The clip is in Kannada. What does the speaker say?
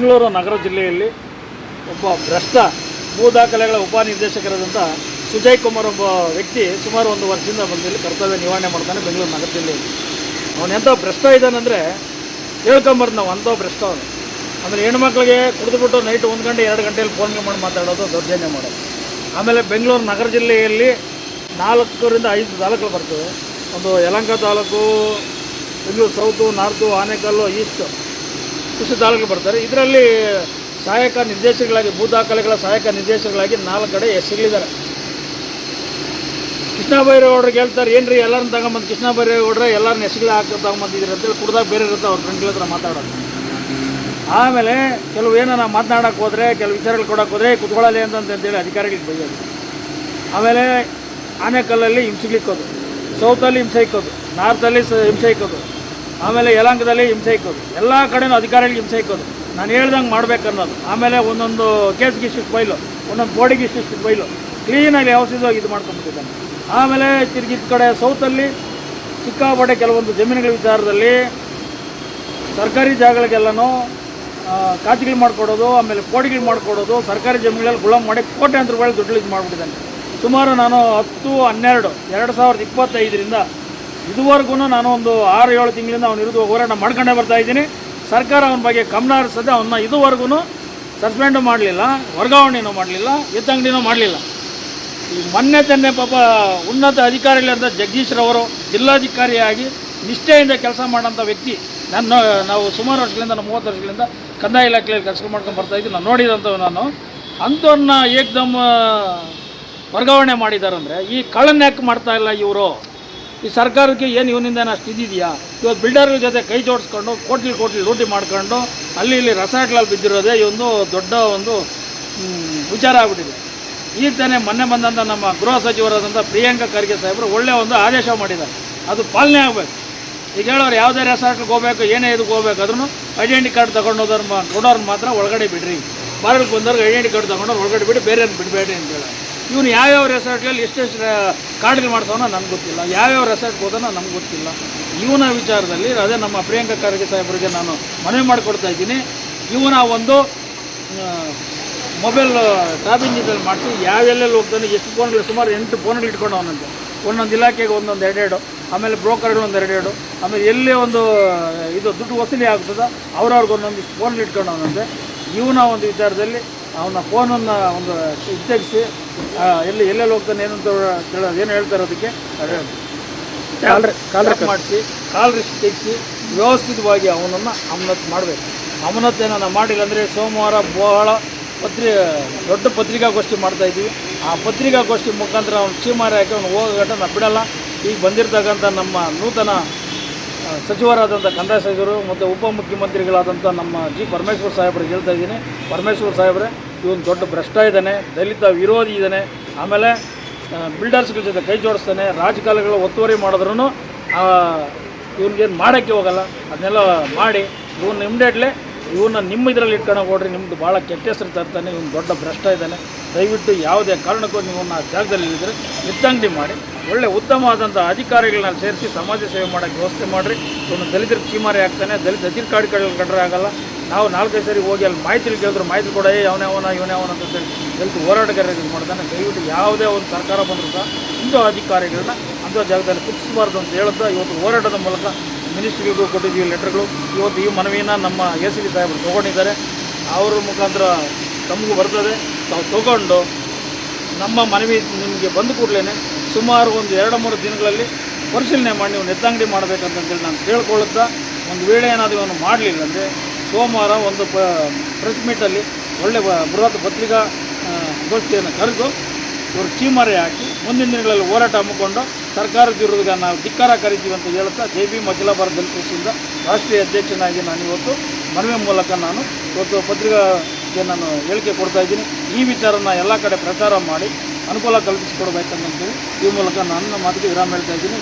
ಬೆಂಗಳೂರು ನಗರ ಜಿಲ್ಲೆಯಲ್ಲಿ ಒಬ್ಬ ಭ್ರಷ್ಟ ಭೂ ದಾಖಲೆಗಳ ಉಪನಿರ್ದೇಶಕರಾದಂಥ ಸುಜಯ್ ಕುಮಾರ್ ಒಬ್ಬ ವ್ಯಕ್ತಿ ಸುಮಾರು 1 ವರ್ಷದಿಂದ ಬಂದಿಲ್ಲಿ ಕರ್ತವ್ಯ ನಿರ್ವಹಣೆ ಮಾಡ್ತಾನೆ ಬೆಂಗಳೂರು ನಗರ ಜಿಲ್ಲೆಯಲ್ಲಿ. ಅವನು ಎಂಥ ಭ್ರಷ್ಟ ಇದ್ದಾನೆಂದರೆ ಹೇಳ್ಕೊಂಬರ್ದು ನಾವು ಅಂಥ ಭ್ರಷ್ಟ ಅವನು. ಅಂದರೆ ಹೆಣ್ಮಕ್ಳಿಗೆ ಕುಡಿದುಬಿಟ್ಟು ನೈಟ್ 1 ಗಂಟೆ 2 ಗಂಟೆಯಲ್ಲಿ ಫೋನ್ಗೆ ಮಾಡಿ ಮಾತಾಡೋದು, ದೌರ್ಜನ್ಯ ಮಾಡೋದು. ಆಮೇಲೆ ಬೆಂಗಳೂರು ನಗರ ಜಿಲ್ಲೆಯಲ್ಲಿ 4 ರಿಂದ 5 ತಾಲೂಕುಗಳು ಬರ್ತವೆ. ಒಂದು Yelahanka taluk, Bengaluru south, north, Anekal, East ಇಷ್ಟು ತಾಲೂಕು ಬರ್ತಾರೆ. ಇದರಲ್ಲಿ ಸಹಾಯಕ ನಿರ್ದೇಶಕರಾಗಿ ಭೂ ದಾಖಲೆಗಳ ಸಹಾಯಕ ನಿರ್ದೇಶಕರಾಗಿ 4 ಕಡೆ ಹೆಸರುಗಳಿದ್ದಾರೆ. ಕೃಷ್ಣ ಬೈರೇಗೌಡರಿಗೆ ಹೇಳ್ತಾರೆ, ಏನು ರೀ ಎಲ್ಲರನ್ನ ತಗೊಂಬಂದು ಕೃಷ್ಣ ಬೈರೇಗೌಡ್ರೆ ಎಲ್ಲರನ್ನ ಹೆಸರುಗಳು ತಗೊಂಬಂದಿದ್ದೀರಿ ಅಂತೇಳಿ ಕುಡ್ದಾಗ ಬೇರೆ ಇರುತ್ತೆ ಅವ್ರ ಫ್ರೆಂಡ್ಗಳ ಹತ್ರ ಮಾತಾಡೋದು. ಆಮೇಲೆ ಕೆಲವು ಏನೋ ನಾವು ಮಾತನಾಡೋಕ್ಕೆ ಹೋದರೆ, ಕೆಲವು ವಿಚಾರಗಳು ಕೊಡೋಕೆ ಹೋದರೆ ಕುತ್ಕೊಳ್ಳಲಿ ಅಂತಂತೇಳಿ ಅಧಿಕಾರಿಗಳಿಗೆ ಬೈಯೋದು. ಆಮೇಲೆ ಆನೇಕಲ್ಲಲ್ಲಿ ಹಿಂಸೆ ಇಕ್ಕೋದು, ಸೌತಲ್ಲಿ ಹಿಂಸೆ ಇಕ್ಕೋದು, ನಾರ್ತಲ್ಲಿ ಹಿಂಸೆ ಇಕ್ಕೋದು, ಆಮೇಲೆ ಯಲಹಂಕದಲ್ಲಿ ಹಿಂಸೆ ಇಕ್ಕೋದು, ಎಲ್ಲ ಕಡೆಯೂ ಅಧಿಕಾರಿಗಳಿಗೆ ಹಿಂಸೆ ಇಕ್ಕೋದು. ನಾನು ಹೇಳ್ದಂಗೆ ಮಾಡ್ಬೇಕನ್ನೋದು. ಆಮೇಲೆ ಒಂದೊಂದು ಕೇಸ್ಗೆ ಇಷ್ಟಿಷ್ಟು ಫೈಲು, ಒಂದೊಂದು ಬೋರ್ಡಿಗೆ ಇಷ್ಟಿಷ್ಟು ಫೈಲು, ಕ್ಲೀನಾಗಿ ಔಷಧವಾಗಿ ಇದು ಮಾಡ್ಕೊಂಡ್ಬಿಟ್ಟಿದ್ದಾನೆ. ಆಮೇಲೆ ತಿರುಗಿದ ಕಡೆ ಸೌತಲ್ಲಿ ಸಿಕ್ಕಾಪಟ್ಟೆ ಕೆಲವೊಂದು ಜಮೀನುಗಳ ವಿಚಾರದಲ್ಲಿ ಸರ್ಕಾರಿ ಜಾಗಗಳಿಗೆಲ್ಲನೂ ಕಾಚಿಗಳು ಮಾಡಿಕೊಡೋದು, ಆಮೇಲೆ ಕೋಟಿಗಳು ಮಾಡಿಕೊಡೋದು, ಸರ್ಕಾರಿ ಜಮೀನುಗಳಲ್ಲಿ ಗುಲಾಮ್ ಮಾಡಿ ಕೋಟ್ಯಾಂತರ ರೂಪಾಯಿ ದುಡ್ಡು ಇದು ಮಾಡಿಬಿಟ್ಟಿದ್ದಾನೆ. ಸುಮಾರು ನಾನು 10-12-2025ರಿಂದ ಇದುವರೆಗೂ ನಾನು ಒಂದು 6-7 ತಿಂಗಳಿಂದ ಅವನ ವಿರುದ್ಧ ಹೋರಾಟ ಮಾಡ್ಕೊಂಡೇ ಬರ್ತಾಯಿದ್ದೀನಿ. ಸರ್ಕಾರ ಅವನ ಬಗ್ಗೆ ಗಮನ ಹರಿಸದೆ ಅವನ್ನ ಇದುವರೆಗೂ ಸಸ್ಪೆಂಡು ಮಾಡಲಿಲ್ಲ, ವರ್ಗಾವಣೆನೂ ಮಾಡಲಿಲ್ಲ, ಎತ್ತಂಗಡಿನೂ ಮಾಡಲಿಲ್ಲ. ಈ ಮೊನ್ನೆ ತಾನೇ ಪಾಪ ಉನ್ನತ ಅಧಿಕಾರಿಗಳಂತ ಜಗದೀಶ್ರವರು ಜಿಲ್ಲಾಧಿಕಾರಿಯಾಗಿ ನಿಷ್ಠೆಯಿಂದ ಕೆಲಸ ಮಾಡೋಂಥ ವ್ಯಕ್ತಿ. ನಾವು ಸುಮಾರು ವರ್ಷಗಳಿಂದ, 30 ವರ್ಷಗಳಿಂದ ಕಂದಾಯ ಇಲಾಖೆಯಲ್ಲಿ ಕೆಲಸ ಮಾಡ್ಕೊಂಡು ಬರ್ತಾಯಿದ್ವಿ. ನಾನು ನೋಡಿದಂಥವು. ನಾನು ಅಂಥವ್ರನ್ನ ಏಕದಮ್ ವರ್ಗಾವಣೆ ಮಾಡಿದಾರಂದರೆ ಈ ಕಳ್ಳನ್ನ ಯಾಕೆ ಮಾಡ್ತಾಯಿಲ್ಲ ಇವರು? ಈ ಸರ್ಕಾರಕ್ಕೆ ಏನು ಇವನಿಂದ ಅಷ್ಟು ಇದಿದೆಯಾ? ಇವತ್ತು ಬಿಲ್ಡರ್ಗಳ ಜೊತೆ ಕೈ ಜೋಡಿಸ್ಕೊಂಡು ಕೋಟ್ಲಿ ಲೂಟಿ ಮಾಡ್ಕೊಂಡು ಅಲ್ಲಿ ಇಲ್ಲಿ ರಸಾಟ್ಲಲ್ಲಿ ಬಿದ್ದಿರೋದೇ ಇವೊಂದು ದೊಡ್ಡ ಒಂದು ವಿಚಾರ ಆಗ್ಬಿಟ್ಟಿದೆ. ಈಗ ತಾನೇ ಮೊನ್ನೆ ಬಂದಂಥ ನಮ್ಮ ಗೃಹ ಸಚಿವರಾದಂಥ ಪ್ರಿಯಾಂಕಾ ಖರ್ಗೆ ಸಾಹೇಬರು ಒಳ್ಳೆಯ ಒಂದು ಆದೇಶ ಮಾಡಿದ್ದಾರೆ, ಅದು ಪಾಲನೆ ಆಗಬೇಕು. ಈಗ ಹೇಳೋರು ಯಾವುದೇ ರೆಸಾರ್ಟ್ಗೆ ಹೋಗ್ಬೇಕು, ಏನೇ ಇದಕ್ಕೆ ಹೋಗ್ಬೇಕಾದ್ರೂ ಐಡೆಂಟಿ ಕಾರ್ಡ್ ಕೊಡೋರು ಮಾತ್ರ ಒಳಗಡೆ ಬಿಡ್ರಿ, ಬಾರಕ್ಕೆ ಬಂದವ್ರಿಗೆ ಐಡೆಂಟಿ ಕಾರ್ಡ್ ತೊಗೊಂಡವ್ರು ಒಳಗಡೆ ಬಿಡಿ, ಬೇರೆ ಬಿಡಬೇಡಿ ಅಂತ ಹೇಳಿ. ಇವನು ಯಾವ್ಯಾವ ರೆಸಾರ್ಟ್ಗಳಲ್ಲಿ ಎಷ್ಟೆಷ್ಟು ಕಾರ್ಡ್ಗಳು ಮಾಡ್ಸೋನೋ ನಮ್ಗೆ ಗೊತ್ತಿಲ್ಲ, ಯಾವ್ಯಾವ ರೆಸಾರ್ಟ್ಗೆ ಹೋದನೋ ನಮ್ಗೆ ಗೊತ್ತಿಲ್ಲ. ಇವನ ವಿಚಾರದಲ್ಲಿ ಅದೇ ನಮ್ಮ ಪ್ರಿಯಾಂಕಾ ಖರ್ಗೆ ಸಾಹೇಬರಿಗೆ ನಾನು ಮನವಿ ಮಾಡಿಕೊಡ್ತಾ ಇದ್ದೀನಿ. ಇವನ ಒಂದು ಮೊಬೈಲ್ ಟ್ರಾಪಿಂಗ್ ಇದ್ರಲ್ಲಿ ಮಾಡಿಸಿ ಯಾವೆಲ್ಲೆಲ್ಲಿ ಹೋಗ್ತಾನೆ, ಎಷ್ಟು ಫೋನ್ಗಳು, ಸುಮಾರು 8 ಫೋನ್ಗಳು ಇಟ್ಕೊಂಡು ಅವನಂತೆ. ಒಂದೊಂದು ಇಲಾಖೆಗೆ ಒಂದೊಂದು 2, ಆಮೇಲೆ ಬ್ರೋಕರ್ಗಳು ಒಂದು 2, ಆಮೇಲೆ ಎಲ್ಲೇ ಒಂದು ಇದು ದುಡ್ಡು ವಸೂಲಿ ಆಗ್ತದೆ ಅವ್ರವ್ರಿಗೆ ಒಂದೊಂದು ಫೋನ್ಗಳು ಇಟ್ಕೊಂಡು ಅವನಂತೆ. ಇವನ ಒಂದು ವಿಚಾರದಲ್ಲಿ ಅವನ ಫೋನನ್ನು ಒಂದು ತೆಗೆಸಿ ಎಲ್ಲೆಲ್ಲಿ ಹೋಗ್ತಾನೆ ಏನಂತ ಕೇಳೋದು, ಏನು ಹೇಳ್ತಾರೆ ಅದಕ್ಕೆ ಕಾಲ್ ಮಾಡಿಸಿ ಕಾಲ್ ರಿಸ್ಟ್ ತೆಗೆಸಿ ವ್ಯವಸ್ಥಿತವಾಗಿ ಅವನನ್ನು ಅಮಾನತು ಮಾಡಬೇಕು. ಅಮಾನತೇನ ಮಾಡಿಲ್ಲ ಅಂದರೆ ಸೋಮವಾರ ಬಹಳ ದೊಡ್ಡ ಪತ್ರಿಕಾಗೋಷ್ಠಿ ಮಾಡ್ತಾಯಿದ್ದೀವಿ. ಆ ಪತ್ರಿಕಾಗೋಷ್ಠಿ ಮುಖಾಂತರ ಅವ್ನು ಚೀಮಾರಿ ಹಾಕಿ ಅವ್ನು ಹೋಗೋಗಂಟ ನಾವು ಬಿಡೋಲ್ಲ. ಈಗ ಬಂದಿರತಕ್ಕಂಥ ನಮ್ಮ ನೂತನ ಸಚಿವರಾದಂಥ ಕಂದಾಯ ಸಚಿವರು ಮತ್ತು ಉಪಮುಖ್ಯಮಂತ್ರಿಗಳಾದಂಥ ನಮ್ಮ ಜಿ ಪರಮೇಶ್ವರ್ ಸಾಹೇಬ್ರಿಗೆ ಹೇಳ್ತಾ ಇದ್ದೀನಿ, ಪರಮೇಶ್ವರ್ ಸಾಹೇಬ್ರೆ ಇವನು ದೊಡ್ಡ ಭ್ರಷ್ಟ ಇದ್ದಾನೆ, ದಲಿತ ವಿರೋಧಿ ಇದ್ದಾನೆ, ಆಮೇಲೆ ಬಿಲ್ಡರ್ಸ್ಗಳ ಜೊತೆ ಕೈ ಜೋಡಿಸ್ತಾನೆ, ರಾಜಕಾಲುಗಳು ಒತ್ತುವರಿ ಮಾಡಿದ್ರೂ ಇವನಿಗೇನು ಮಾಡೋಕ್ಕೆ ಹೋಗಲ್ಲ. ಅದನ್ನೆಲ್ಲ ಮಾಡಿ ಇವನ್ನ ಇಮ್ಡಿಯೇಟ್ಲಿ ಇವನ್ನ ನಿಮ್ಮ ಇದರಲ್ಲಿ ಇಟ್ಕೊಂಡು ಕೊಡ್ರಿ, ನಿಮ್ಮದು ಭಾಳ ಕೆಟ್ಟ ಹೆಸರು ತರ್ತಾನೆ, ಇವನು ದೊಡ್ಡ ಭ್ರಷ್ಟ ಇದ್ದಾನೆ. ದಯವಿಟ್ಟು ಯಾವುದೇ ಕಾರಣಕ್ಕೂ ನೀವನ್ನ ಜಾಗದಲ್ಲಿ ಇದ್ದರೆ ಎತ್ತಂಗಡಿ ಮಾಡಿ ಒಳ್ಳೆ ಉತ್ತಮವಾದಂಥ ಅಧಿಕಾರಿಗಳನ್ನ ಸೇರಿಸಿ ಸಮಾಜ ಸೇವೆ ಮಾಡೋಕ್ಕೆ ವ್ಯವಸ್ಥೆ ಮಾಡಿರಿ. ಇವನು ದಲಿತರಿಗೆ ಚೀಮಾರಿ ಆಗ್ತಾನೆ, ದಲಿತ ಅಧಿಕಾರಿಗಳು ಕಂಡ್ರೆ ಆಗಲ್ಲ. ನಾವು 4-5 ಸರಿ ಹೋಗಿ ಅಲ್ಲಿ ಮಾಹಿತಿ ಕೇಳಿದ್ರು ಮಾಹಿತಿ ಕೂಡ ಇವನೇ ಅವನ ಅಂತೇಳಿ ದಲಿತ ಹೋರಾಟಗಾರರಿಗೆ ಇದು ಮಾಡ್ತಾನೆ. ದಯವಿಟ್ಟು ಯಾವುದೇ ಒಂದು ಸರ್ಕಾರ ಬಂದರೂ ಸಹ ಇಂಥ ಅಧಿಕಾರಿಗಳನ್ನ ಅಂಥ ಜಾಗದಲ್ಲಿ ಕುದಿಸಬಾರ್ದು ಅಂತ ಹೇಳುತ್ತಾ ಇವತ್ತು ಹೋರಾಟದ ಮೂಲಕ ಮಿನಿಸ್ಟ್ರಿಗಳಿಗೂ ಕೊಟ್ಟಿದ್ದೀವಿ ಲೆಟರ್ಗಳು. ಇವತ್ತು ಈ ಮನವಿನ ನಮ್ಮ ACP ಸಾಹೇಬರು ತೊಗೊಂಡಿದ್ದಾರೆ. ಅವ್ರ ಮುಖಾಂತರ ತಮಗೂ ಬರ್ತದೆ. ತಾವು ತೊಗೊಂಡು ನಮ್ಮ ಮನವಿ ನಿಮಗೆ ಬಂದ ಕೂಡಲೇ ಸುಮಾರು ಒಂದು 2-3 ದಿನಗಳಲ್ಲಿ ಪರಿಶೀಲನೆ ಮಾಡಿ ನೀವು ನೆತ್ತಂಗಡಿ ಮಾಡಬೇಕಂತೇಳಿ ನಾನು ಕೇಳ್ಕೊಳ್ಳುತ್ತಾ, ಒಂದು ವೇಳೆ ಏನಾದರೂ ಇವನು ಮಾಡಲಿಲ್ಲ ಅಂದರೆ ಸೋಮವಾರ ಒಂದು ಪ್ರೆಸ್ ಮೀಟಲ್ಲಿ ಒಳ್ಳೆ ಬೃಹತ್ ಪತ್ರಿಕಾ ಗೋಷ್ಠಿಯನ್ನು ಕರೆದು ಇವರು ಚೀಮಾರಿ ಹಾಕಿ ಮುಂದಿನ ದಿನಗಳಲ್ಲಿ ಹೋರಾಟ ಹಮ್ಮಿಕೊಂಡು ಸರ್ಕಾರದ ವಿರುದ್ಧ ನಾವು ಧಿಕ್ಕಾರ ಕರಿತೀವಿ ಅಂತ ಹೇಳುತ್ತಾ JB ಅಖಿಲ ಭಾರತ ದಲಿತ ಪರಿಷತ್ತಿಂದ ರಾಷ್ಟ್ರೀಯ ಅಧ್ಯಕ್ಷನಾಗಿ ನಾನು ಇವತ್ತು ಮನವಿ ಮೂಲಕ ನಾನು ಇವತ್ತು ಪತ್ರಿಕೆಗೆ ನಾನು ಹೇಳಿಕೆ ಕೊಡ್ತಾಯಿದ್ದೀನಿ. ಈ ವಿಚಾರನ ಎಲ್ಲ ಕಡೆ ಪ್ರಚಾರ ಮಾಡಿ ಅನುಕೂಲ ಕಲ್ಪಿಸಿಕೊಡ್ಬೇಕಂತೇಳಿ ಈ ಮೂಲಕ ನನ್ನ ಮಾತಿಗೆ ವಿರಾಮ ಹೇಳ್ತಾ ಇದ್ದೀನಿ.